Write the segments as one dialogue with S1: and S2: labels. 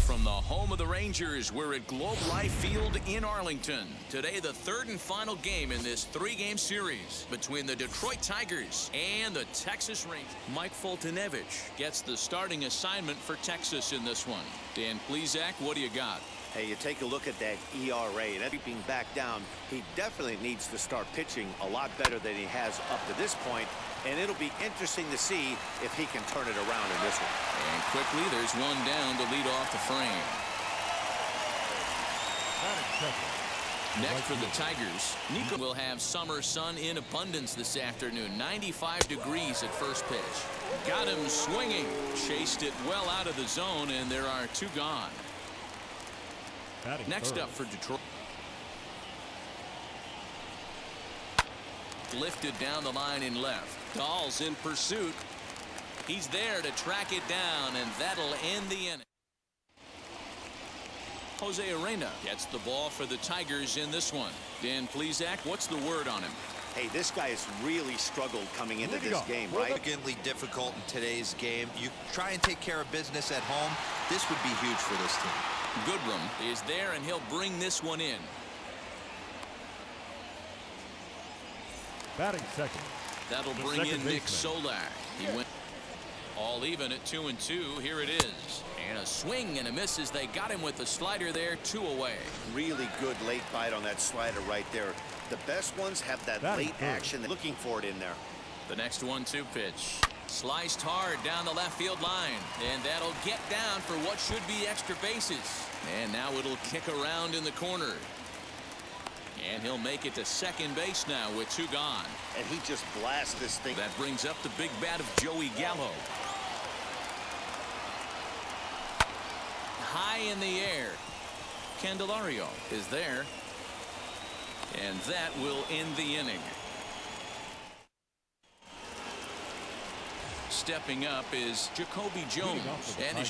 S1: From the home of the Rangers, we're at Globe Life Field in Arlington. Today, the third and final game in this three-game series between the Detroit Tigers and the Texas Rangers. Mike Foltynewicz gets the starting assignment for Texas in this one. Dan Plesac, what do you got?
S2: Hey, you take a look at that ERA, and creeping back down, he definitely needs to start pitching a lot better than he has up to this point, and it'll be interesting to see if he can turn it around in this one.
S1: And quickly, there's one down to lead off the frame. Next for the Tigers, Nico will have summer sun in abundance this afternoon. 95 degrees at first pitch. Got him swinging. Chased it well out of the zone, and there are two gone. Next up for Detroit. Lifted down the line in left. Dahl's in pursuit. He's there to track it down, and that'll end the inning. Jose Arena gets the ball for the Tigers in this one. Dan Plesac, what's the word on him?
S2: Hey, this guy has really struggled coming into this game, right?
S3: Significantly difficult in today's game. You try and take care of business at home. This would be huge for this team.
S1: Goodrum is there, and he'll bring this one in.
S4: Batting second.
S1: That'll bring in Nick Solak. He went all even at 2-2. Here it is. And a swing and a miss as they got him with the slider there, 2 away.
S2: Really good late bite on that slider right there. The best ones have that late action. They're looking for it in there.
S1: The next 1-2 pitch. Sliced hard down the left field line. And that'll get down for what should be extra bases. And now it'll kick around in the corner. And he'll make it to second base now with 2 gone.
S2: And he just blasts this thing.
S1: That brings up the big bat of Joey Gallo. High in the air. Candelario is there. And that will end the inning. Stepping up is Jacoby Jones.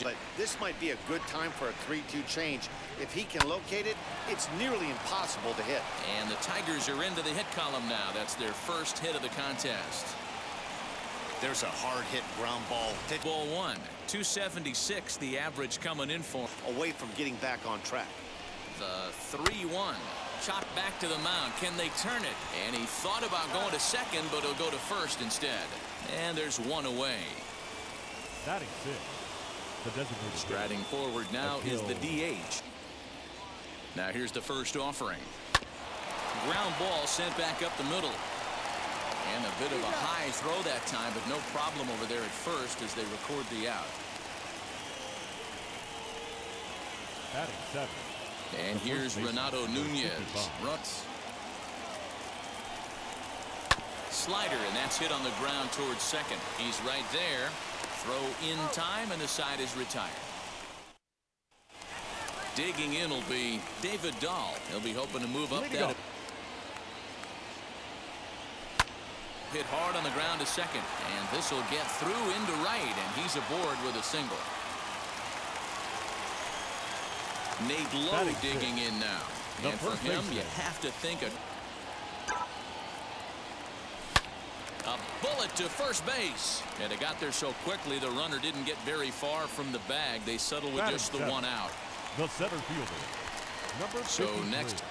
S2: But this might be a good time for a 3-2 change. If he can locate it, it's nearly impossible to hit.
S1: And the Tigers are into the hit column now. That's their first hit of the contest.
S2: There's a hard hit ground ball.
S1: Ball 1, 276 the average coming in for.
S2: Away from getting back on track.
S1: The 3-1. Chopped back to the mound. Can they turn it? And he thought about going to second, but he'll go to first instead. And there's 1 away.
S4: Batting 6. The designated
S1: striding forward now is the DH. Now here's the first offering. Ground ball sent back up the middle. And a bit of a high throw that time, but no problem over there at first as they record the out.
S4: Batting 7.
S1: And here's Renato Nunez. Runs. Slider, and that's hit on the ground towards second. He's right there. Throw in time, and the side is retired. Digging in will be David Dahl. He'll be hoping to move up that. Hit hard on the ground to second, and this will get through into right, and he's aboard with a single. Nate Lowe digging in now. And for him, you have to think a bullet to first base. And it got there so quickly, the runner didn't get very far from the bag. They settled with just the 1 out.
S4: The center fielder, number 53.
S1: So next.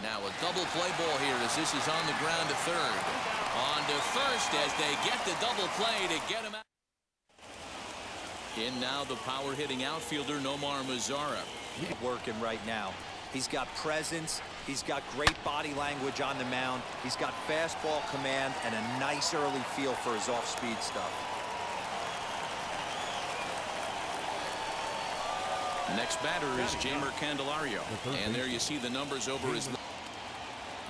S1: Now a double play ball here as this is on the ground to third. On to first as they get the double play to get him out. In now the power hitting outfielder Nomar Mazara.
S3: He's working right now.
S5: He's got presence. He's got great body language on the mound. He's got fastball command and a nice early feel for his off-speed stuff.
S1: Next batter is Jeimer Candelario. And there you see the numbers over his.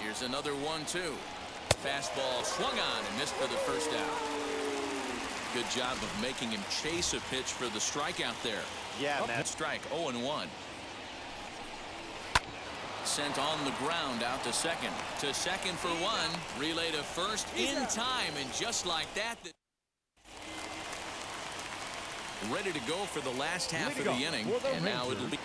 S1: Here's another 1-2. Fastball swung on and missed for the first out. Good job of making him chase a pitch for the strikeout there.
S2: Yeah, man.
S1: Strike 0-1. Sent on the ground out to second. To second for one. Relay to first in time. And just like that. Ready to go for the last half of the inning. And now it'll be.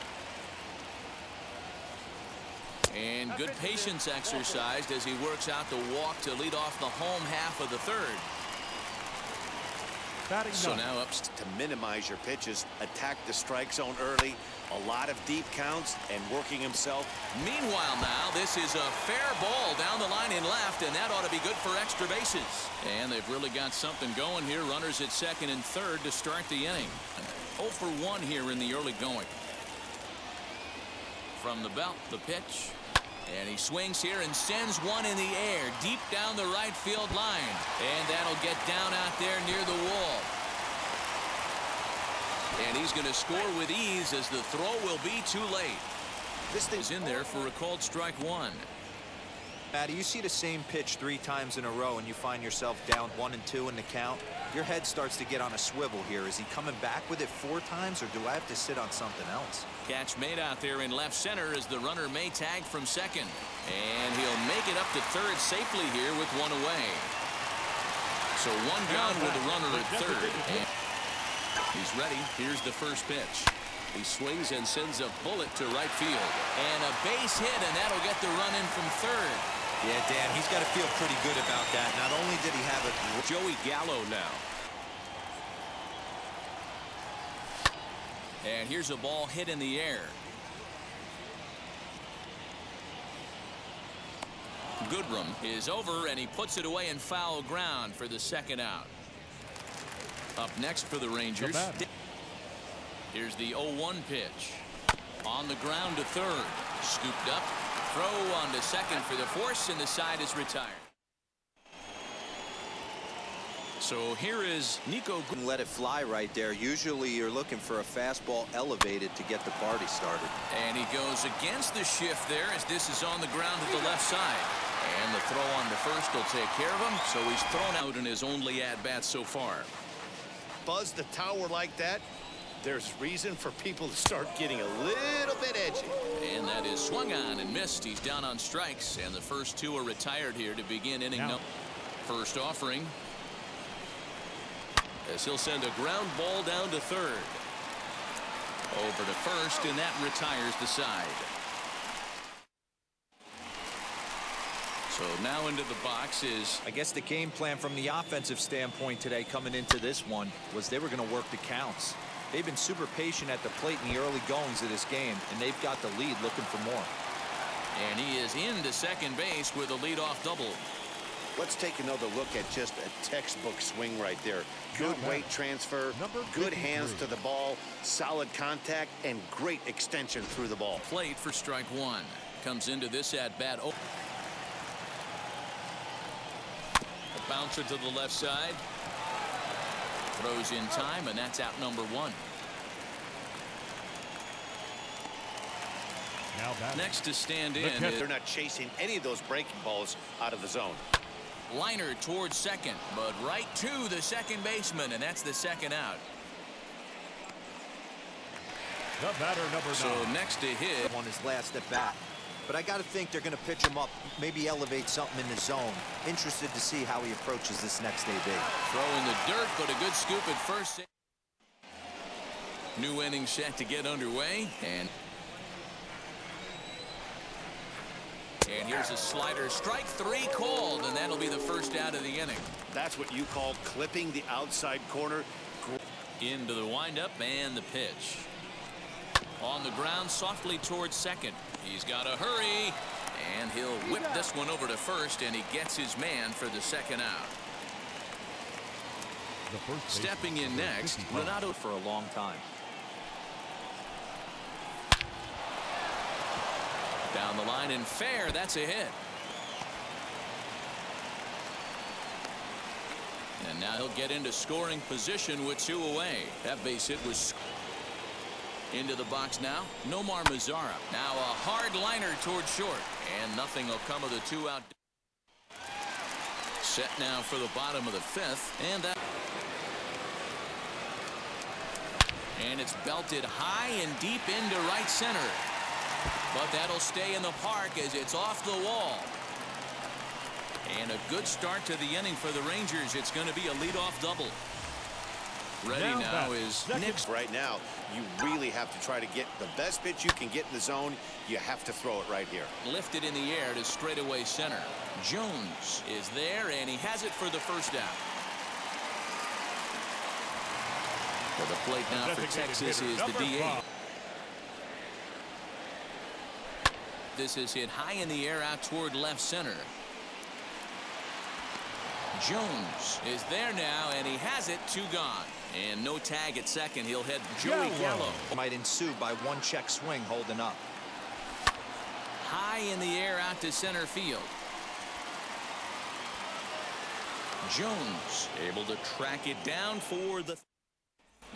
S1: And good patience exercised as he works out the walk to lead off the home half of the third. So now up
S2: to minimize your pitches, attack the strike zone early, a lot of deep counts, and working himself.
S1: Meanwhile now, this is a fair ball down the line in left, and that ought to be good for extra bases. And they've really got something going here. Runners at second and third to start the inning. 0 for 1 here in the early going. From the belt, the pitch. And he swings here and sends one in the air deep down the right field line. And that'll get down out there near the wall. And he's going to score with ease as the throw will be too late. This thing's in there for a called strike one.
S5: Matty, you see the same pitch 3 times in a row and you find yourself down 1 and 2 in the count. Your head starts to get on a swivel here. Is he coming back with it 4 times, or do I have to sit on something else?
S1: Catch made out there in left center as the runner may tag from second. And he'll make it up to third safely here with 1 away. So 1 gone with the runner at third. And he's ready. Here's the first pitch. He swings and sends a bullet to right field. And a base hit, and that'll get the run in from third.
S5: Yeah, Dan, he's got to feel pretty good about that. Not only did he have it.
S1: Joey Gallo now. And here's a ball hit in the air. Goodrum is over, and he puts it away in foul ground for the second out. Up next for the Rangers. Here's the 0-1 pitch. On the ground to third. Scooped up. Throw on to second for the force, and the side is retired. So here is Nico.
S5: Let it fly right there. Usually you're looking for a fastball elevated to get the party started.
S1: And he goes against the shift there as this is on the ground to the left side. And the throw on to first will take care of him. So he's thrown out in his only at-bat so far.
S2: Buzz the tower like that, there's reason for people to start getting a little bit edgy.
S1: And that is swung on and missed. He's down on strikes, and the first 2 are retired here to begin inning number. First offering. As he'll send a ground ball down to third. Over to first, and that retires the side. So now into the box is.
S5: I guess the game plan from the offensive standpoint today coming into this one was they were going to work the counts. They've been super patient at the plate in the early goings of this game, and they've got the lead looking for more.
S1: And he is into second base with a leadoff double.
S2: Let's take another look at just a textbook swing right there. Good weight transfer, good hands to the ball, solid contact, and great extension through the ball.
S1: Plate for strike one. Comes into this at bat. Oh. A bouncer to the left side. Throws in time, and that's out number one. Next to stand in.
S2: They're not chasing any of those breaking balls out of the zone.
S1: Liner towards second, but right to the second baseman, and that's the second out.
S4: The batter number 9.
S1: So next to hit.
S5: On his last at bat. But I got to think they're going to pitch him up, maybe elevate something in the zone. Interested to see how he approaches this next AB.
S1: Throw in the dirt, but a good scoop at first. New inning set to get underway, and here's a slider. Strike 3 called, and that'll be the first out of the inning.
S2: That's what you call clipping the outside corner.
S1: Into the windup and the pitch. On the ground softly towards second. He's got to hurry, and he'll whip this one over to first, and he gets his man for the second out. Stepping in next, Renato
S5: for a long time.
S1: Down the line and fair. That's a hit. And now he'll get into scoring position with 2 away. That base hit was into the box now. Nomar Mazara. Now a hard liner toward short. And nothing will come of the 2-out. Set now for the bottom of the 5th. And it's belted high and deep into right center. But that'll stay in the park as it's off the wall. And a good start to the inning for the Rangers. It's going to be a leadoff double. Ready now is Nick.
S2: Right now, you really have to try to get the best pitch you can get in the zone. You have to throw it right here.
S1: Lifted in the air to straightaway center. Jones is there, and he has it for the first out. For the plate now for Texas is the DH. This is hit high in the air out toward left center. Jones is there now, and he has it. 2 gone. And no tag at second. He'll head Joey Gallo.
S5: Might ensue by 1 check swing holding up.
S1: High in the air out to center field. Jones able to track it down for the.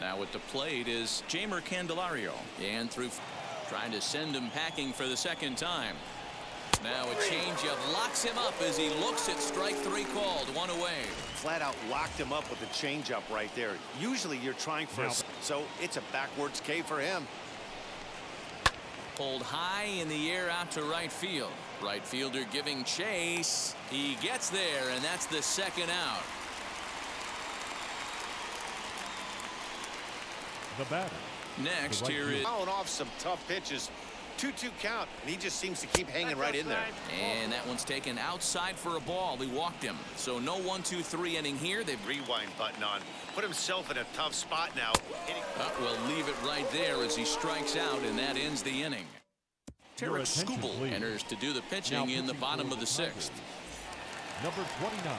S1: Now at the plate is Jeimer Candelario. And through trying to send him packing for the 2nd time. Now a changeup locks him up as he looks at strike 3 called. 1 away.
S2: Flat out locked him up with the changeup right there. Usually you're trying for so it's a backwards K for him.
S1: Pulled high in the air out to right field. Right fielder giving chase. He gets there, and that's the 2nd out.
S4: The batter.
S1: Next here is
S2: Fouling off some tough pitches. 2-2 count, and he just seems to keep hanging right in there.
S1: And that one's taken outside for a ball. He walked him. So no 1-2-3 inning here. They've
S2: Rewind button on. Put himself in a tough spot now.
S1: we'll leave it right there as he strikes out, and that ends the inning. Tarek Skubal enters to do the pitching in the bottom of the 6th.
S4: Number 29.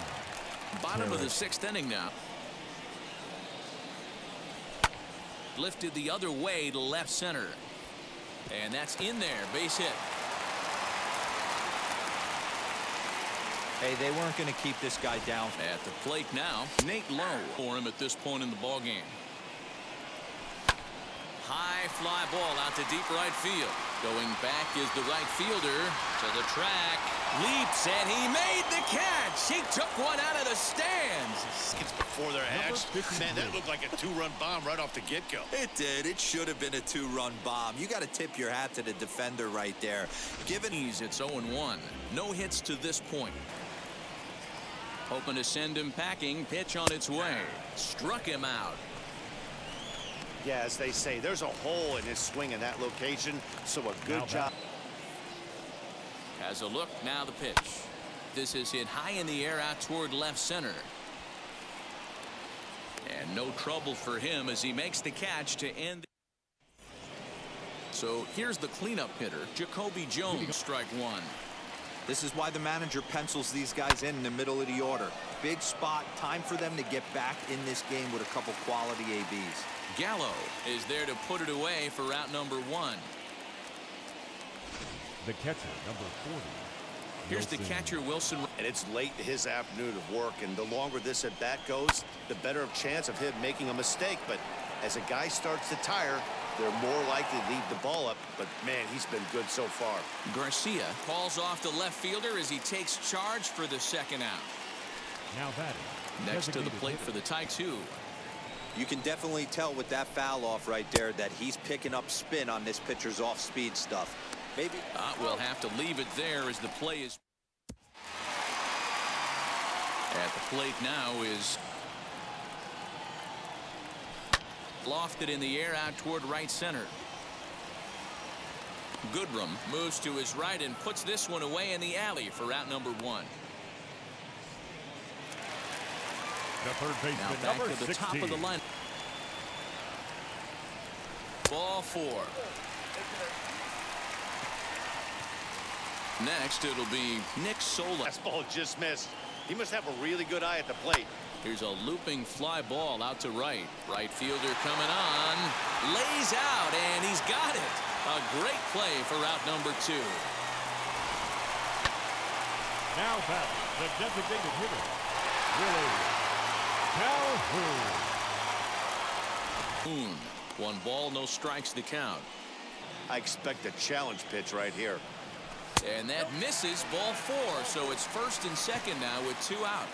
S1: Bottom of the 6th inning now. Lifted the other way to left center. And that's in there. Base hit.
S5: Hey, they weren't going to keep this guy down.
S1: At the plate now, Nate Lowe for him at this point in the ball game. High fly ball out to deep right field. Going back is the right fielder to the track. Leaps, and he made the catch. He took one out of the stands.
S2: Before they're hatched, man, that looked like a 2-run bomb right off the get-go.
S5: It did. It should have been a 2-run bomb. You got to tip your hat to the defender right there.
S1: Given it's 0-1. No hits to this point. Hoping to send him packing. Pitch on its way. Struck him out.
S2: Yeah, as they say, there's a hole in his swing in that location, so a good job.
S1: Has a look, now the pitch. This is hit high in the air out toward left center. And no trouble for him as he makes the catch to end. So here's the cleanup hitter, Jacoby Jones, strike 1.
S5: This is why the manager pencils these guys in the middle of the order. Big spot, time for them to get back in this game with a couple quality ABs.
S1: Gallo is there to put it away for route number 1.
S4: The catcher, number 40.
S1: Here's the catcher, Wilson.
S2: And it's late in his afternoon of work, and the longer this at bat goes, the better chance of him making a mistake. But as a guy starts to tire, they're more likely to leave the ball up. But man, he's been good so far.
S1: Garcia calls off the left fielder as he takes charge for the 2nd out.
S4: Now batting.
S1: Next to the plate for the tie-2.
S5: You can definitely tell with that foul off right there that he's picking up spin on this pitcher's off-speed stuff. Maybe
S1: we'll have to leave it there as the play is. At the plate now is lofted in the air out toward right center. Goodrum moves to his right and puts this one away in the alley for route number 1.
S4: The third baseman,
S1: now back
S4: number
S1: to the
S4: 16.
S1: top of the line. Ball 4. Next, it'll be Nick Sola.
S2: That ball just missed. He must have a really good eye at the plate.
S1: Here's a looping fly ball out to right. Right fielder coming on. Lays out, and he's got it. A great play for route number 2.
S4: Now back, the designated hitter, Willie Calhoun.
S1: 1 ball, no strikes to count.
S2: I expect a challenge pitch right here.
S1: And that misses, ball 4. So it's 1st and 2nd now with 2 out.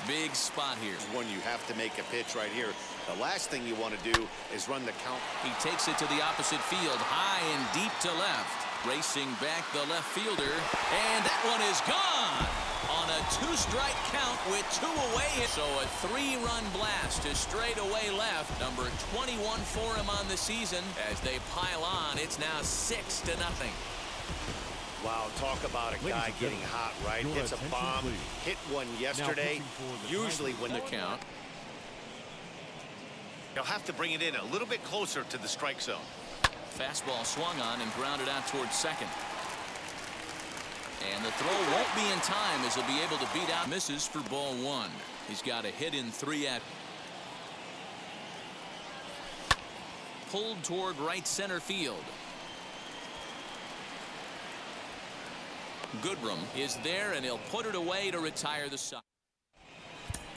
S1: Big spot here.
S2: When you have to make a pitch right here, the last thing you want to do is run the count.
S1: He takes it to the opposite field, high and deep to left. Racing back the left fielder, and that one is gone on a 2-strike count with 2 away. So a 3-run blast to straightaway left. Number 21 for him on the season. As they pile on, it's now 6-0.
S2: Wow, talk about a guy getting hot, right? Hits a bomb, hit one yesterday. Usually when
S1: the count.
S2: You'll have to bring it in a little bit closer to the strike zone.
S1: Fastball swung on and grounded out towards second. And the throw won't be in time as he'll be able to beat out. Misses for ball 1. He's got a hit in 3 at. Pulled toward right center field. Goodrum is there, and he'll put it away to retire the side.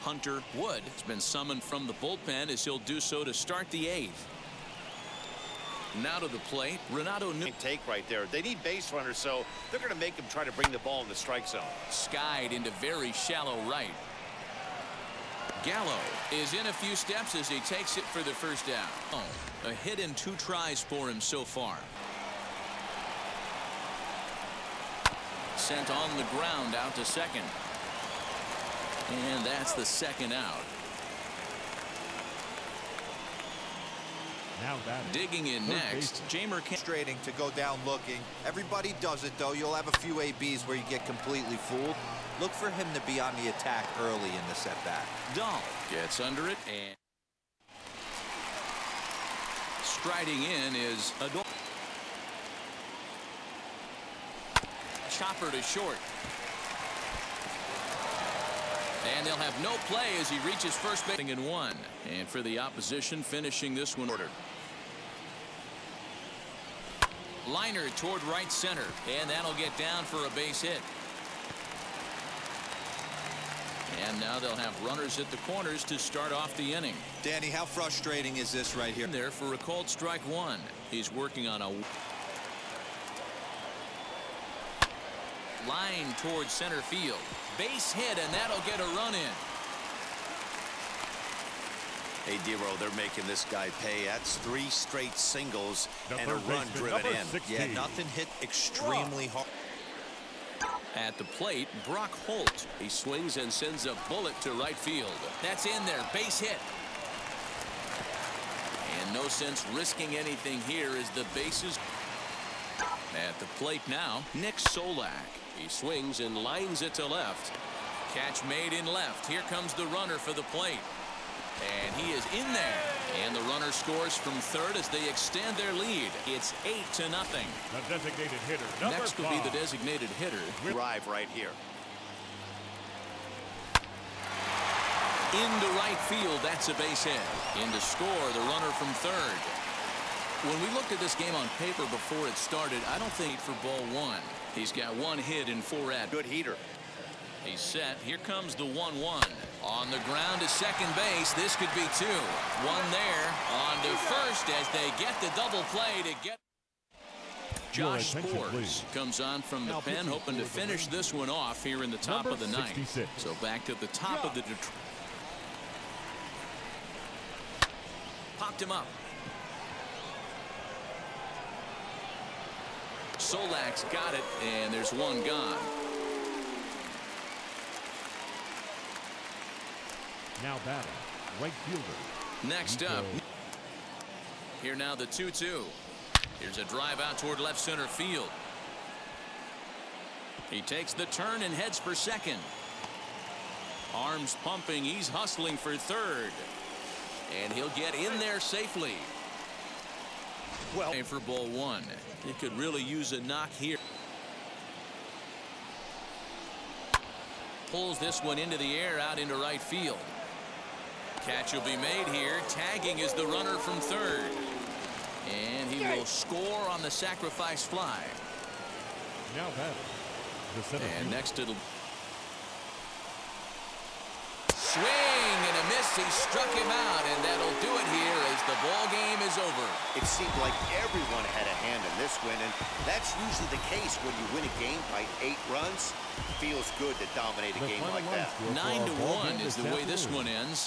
S1: Hunter Wood has been summoned from the bullpen as he'll do so to start the 8th. Now to the plate, Renato
S2: take right there. They need base runners, so they're going to make him try to bring the ball in the strike zone.
S1: Skied into very shallow right. Gallo is in a few steps as he takes it for the 1st down. Oh, a hit in 2 tries for him so far. Sent on the ground out to second. And that's the 2nd out.
S4: Now that
S1: digging in next, Jamer
S5: Frustrating to go down looking. Everybody does it, though. You'll have a few ABs where you get completely fooled. Look for him to be on the attack early in the setback.
S1: Dahl gets under it, and striding in is Adol. Chopper to short. And they'll have no play as he reaches first base in 1. And for the opposition, finishing this one order. Liner toward right center, and that'll get down for a base hit. And now they'll have runners at the corners to start off the inning.
S5: Danny, how frustrating is this right here?
S1: There for a called strike 1. He's working on a line towards center field. Base hit, and that'll get a run in.
S2: Hey, Dero, they're making this guy pay. That's 3 straight singles and a run driven in.
S4: 16.
S5: Yeah, nothing hit extremely hard.
S1: At the plate, Brock Holt. He swings and sends a bullet to right field. That's in there. Base hit. And no sense risking anything here as the bases. At the plate now, Nick Solak. He swings and lines it to left. Catch made in left. Here comes the runner for the plate. And he is in there. And the runner scores from 3rd as they extend their lead. It's 8-0.
S4: The designated hitter, number
S1: Next will
S4: 5.
S1: be the designated hitter.
S2: Drive right here.
S1: Into right field, that's a base hit. In to score, the runner from 3rd. When we looked at this game on paper before it started, I don't think for ball 1. He's got 1 hit in 4 at.
S2: Good heater.
S1: He's set. Here comes the 1-1. On the ground to second base. This could be 2. 1 there. On to first as they get the double play to get. Josh Spores comes on from the pen, hoping to finish this one off here in the top of the 9th. So back to the top of the Detroit. Popped him up. Solak's got it, and there's 1 gone.
S4: Now batting, right fielder.
S1: Next up, here now the 2-2. Here's a drive out toward left center field. He takes the turn and heads for second. Arms pumping. He's hustling for 3rd. And he'll get in there safely. Well, for ball 1. He could really use a knock here. Pulls this one into the air out into right field. Catch will be made here. Tagging is the runner from 3rd. And he will score on the sacrifice fly.
S4: Now batting, the center
S1: And
S4: field.
S1: next it'll swing and a miss. He struck him out, and that'll do it here as the ball game is over.
S2: It seemed like everyone had a hand in this win, and that's usually the case when you win a game by 8 runs. Feels good to dominate a
S4: The
S2: game
S4: final
S2: like
S4: line
S2: that.
S4: score for our ball
S1: 9-1
S4: game
S1: is the way this
S4: afternoon.
S1: one ends.